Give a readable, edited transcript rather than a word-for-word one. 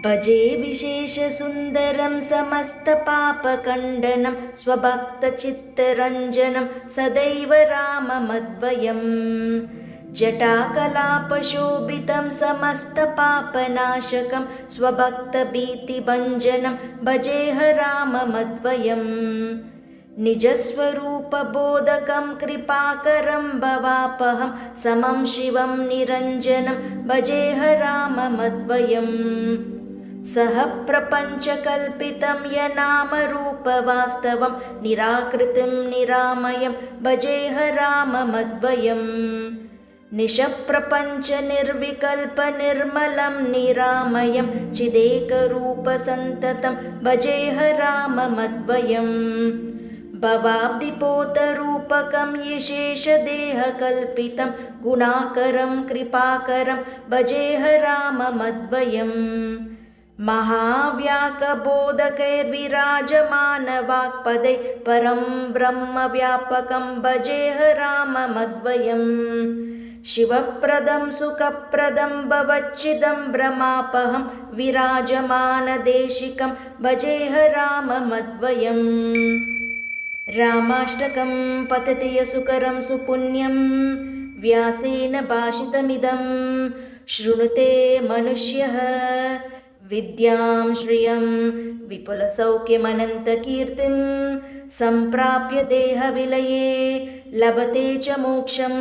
भजे विशेषसुन्दरं समस्तपापखण्डनं स्वभक्तचित्तरञ्जनं सदैव राममद्वयम् जटाकलापशोभितं समस्तपापनाशकं स्वभक्तभीतिभञ्जनं भजेह राममद्वयम् निजस्वरूपबोधकं कृपाकरं भवापहं समं शिवं निरञ्जनं भजेह राममद्वयम् सह प्रपञ्चकल्पितं यनामरूपवास्तवं निराकृतिं निरामयं भजेह राममद्वयम् निशप्रपञ्चनिर्विकल्पनिर्मलं निरामयं चिदेकरूपसन्ततं भजेह राममद्वयम् भवाब्धिपोतरूपकं यशेषदेहकल्पितं गुणाकरं कृपाकरं भजेह राममद्वयम् महाव्याकबोधकैर्विराजमानवाक्पदै परं ब्रह्मव्यापकं भजेह राममद्वयम् शिवप्रदं सुखप्रदं भवच्चिदं भ्रमापहं विराजमानदेशिकं भजेह राममद्वयम् रामाष्टकं पतति सुकरं सुपुण्यं व्यासेन भाषितमिदं शृणुते मनुष्यः विद्यां श्रियं विपुलसौख्यमनन्तकीर्तिं सम्प्राप्य देहविलये लभते च मोक्षम्।